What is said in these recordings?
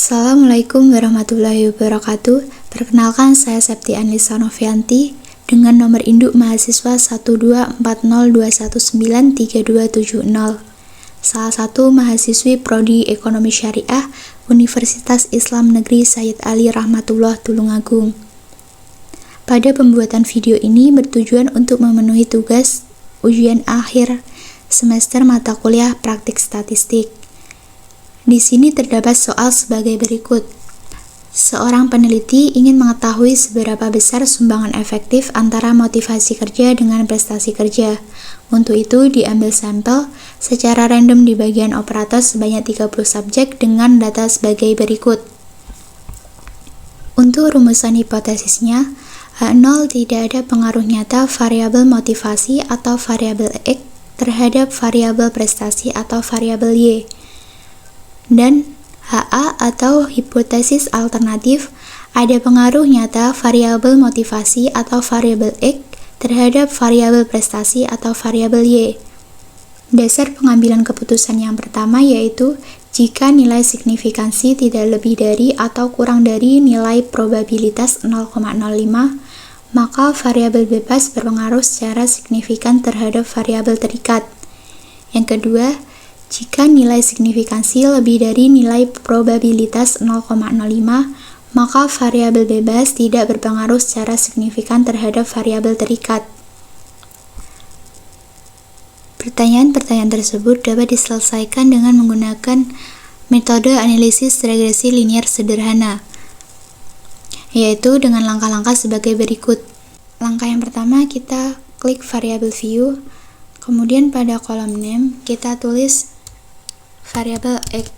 Assalamualaikum warahmatullahi wabarakatuh. Perkenalkan, saya Septi Anlisa Novianti dengan nomor induk mahasiswa 12402193270. Salah satu mahasiswi Prodi Ekonomi Syariah Universitas Islam Negeri Sayyid Ali Rahmatullah Tulungagung. Pada pembuatan video ini bertujuan untuk memenuhi tugas ujian akhir semester mata kuliah praktik statistik. Di sini terdapat soal sebagai berikut. Seorang peneliti ingin mengetahui seberapa besar sumbangan efektif antara motivasi kerja dengan prestasi kerja. Untuk itu, diambil sampel secara random di bagian operator sebanyak 30 subjek dengan data sebagai berikut. Untuk rumusan hipotesisnya, H0 tidak ada pengaruh nyata variabel motivasi atau variabel X terhadap variabel prestasi atau variabel Y. Dan HA atau hipotesis alternatif ada pengaruh nyata variabel motivasi atau variabel X terhadap variabel prestasi atau variabel Y. Dasar pengambilan keputusan yang pertama yaitu jika nilai signifikansi tidak lebih dari atau kurang dari nilai probabilitas 0,05, maka variabel bebas berpengaruh secara signifikan terhadap variabel terikat. Yang kedua, jika nilai signifikansi lebih dari nilai probabilitas 0,05, maka variabel bebas tidak berpengaruh secara signifikan terhadap variabel terikat. Pertanyaan-pertanyaan tersebut dapat diselesaikan dengan menggunakan metode analisis regresi linier sederhana, yaitu dengan langkah-langkah sebagai berikut. Langkah yang pertama, kita klik variabel view, kemudian pada kolom name kita tulis variabel X.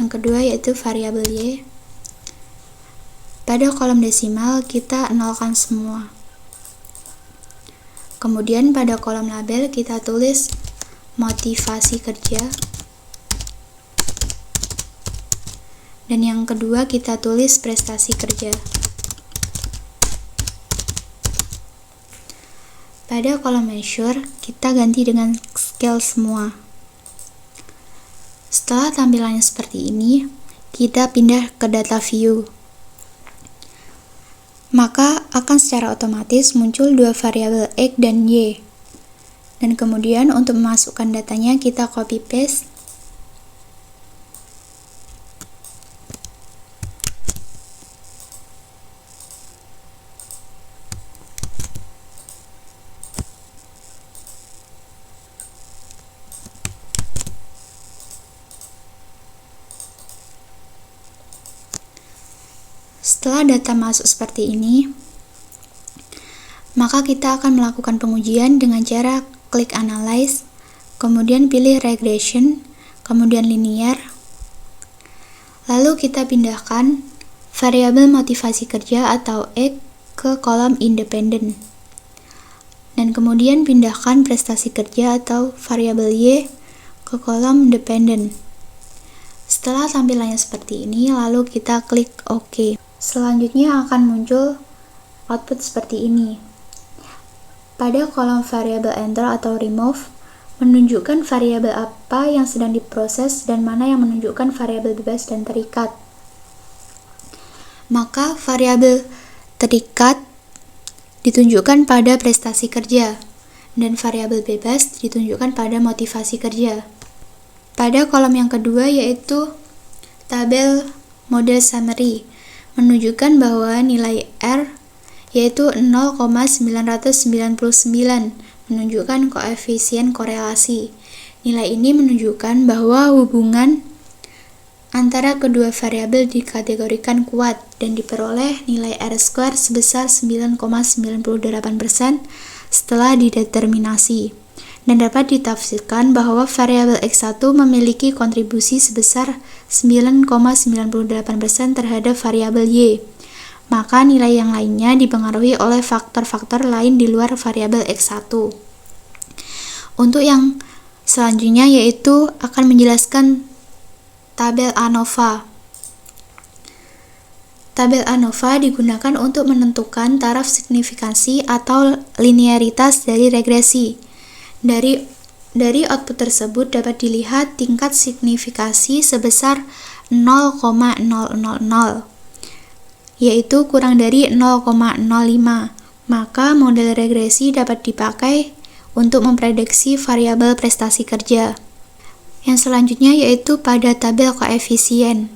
Yang kedua yaitu variabel Y. Pada kolom desimal kita nolkan semua. Kemudian pada kolom label kita tulis motivasi kerja. Dan yang kedua kita tulis prestasi kerja. Pada kolom measure kita ganti dengan scale semua. Setelah tampilannya seperti ini, kita pindah ke data view. Maka akan secara otomatis muncul dua variabel X dan Y. Dan kemudian untuk memasukkan datanya kita copy paste. Setelah data masuk seperti ini, maka kita akan melakukan pengujian dengan cara klik analyze, kemudian pilih regression, kemudian linear. Lalu kita pindahkan variabel motivasi kerja atau X ke kolom independen. Dan kemudian pindahkan prestasi kerja atau variabel Y ke kolom dependen. Setelah tampilannya seperti ini, lalu kita klik OK. Selanjutnya akan muncul output seperti ini. Pada kolom variabel enter atau remove, menunjukkan variabel apa yang sedang diproses dan mana yang menunjukkan variabel bebas dan terikat. Maka variabel terikat ditunjukkan pada prestasi kerja dan variabel bebas ditunjukkan pada motivasi kerja. Pada kolom yang kedua yaitu tabel model summary menunjukkan bahwa nilai R yaitu 0,999 menunjukkan koefisien korelasi. Nilai ini menunjukkan bahwa hubungan antara kedua variabel dikategorikan kuat dan diperoleh nilai R² sebesar 9,98% setelah dideterminasi. Dan dapat ditafsirkan bahwa variabel X1 memiliki kontribusi sebesar 9,98% terhadap variabel Y. Maka nilai yang lainnya dipengaruhi oleh faktor-faktor lain di luar variabel X1. Untuk yang selanjutnya yaitu akan menjelaskan tabel ANOVA. Tabel ANOVA digunakan untuk menentukan taraf signifikansi atau linearitas dari regresi dari Dari output tersebut dapat dilihat tingkat signifikasi sebesar 0,000, yaitu kurang dari 0,05. Maka model regresi dapat dipakai untuk memprediksi variabel prestasi kerja. Yang selanjutnya yaitu pada tabel koefisien.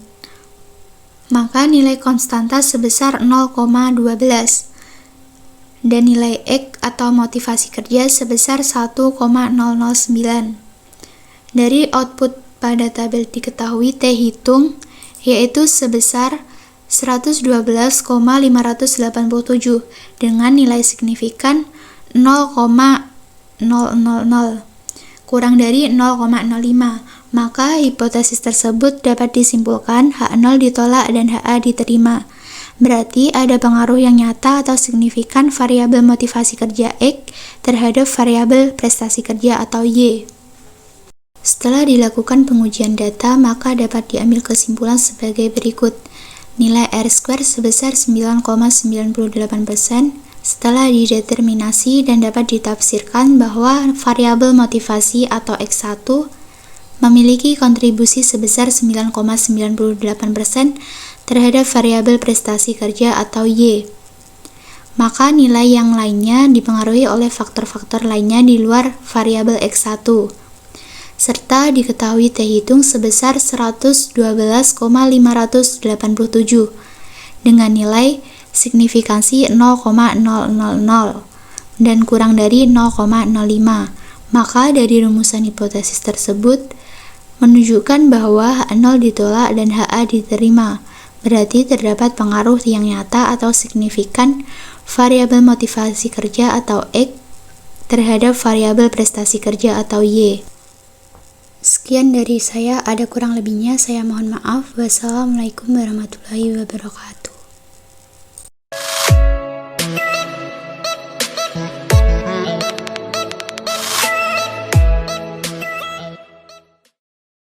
Maka nilai konstanta sebesar 0,12 dan nilai X atau motivasi kerja sebesar 1,009. Dari output pada tabel diketahui T hitung yaitu sebesar 112,587 dengan nilai signifikan 0,000 kurang dari 0,05. Maka hipotesis tersebut dapat disimpulkan H0 ditolak dan HA diterima. Berarti ada pengaruh yang nyata atau signifikan variabel motivasi kerja X terhadap variabel prestasi kerja atau Y. Setelah dilakukan pengujian data, maka dapat diambil kesimpulan sebagai berikut. Nilai R² sebesar 9,98% setelah dideterminasi dan dapat ditafsirkan bahwa variabel motivasi atau X1 memiliki kontribusi sebesar 9,98% terhadap variabel prestasi kerja atau Y. Maka nilai yang lainnya dipengaruhi oleh faktor-faktor lainnya di luar variabel X1. Serta diketahui T hitung sebesar 112,587 dengan nilai signifikansi 0,000 dan kurang dari 0,05. Maka dari rumusan hipotesis tersebut menunjukkan bahwa H0 ditolak dan HA diterima. Berarti terdapat pengaruh yang nyata atau signifikan variabel motivasi kerja atau X terhadap variabel prestasi kerja atau Y. Sekian dari saya, ada kurang lebihnya saya mohon maaf. Wassalamualaikum warahmatullahi wabarakatuh.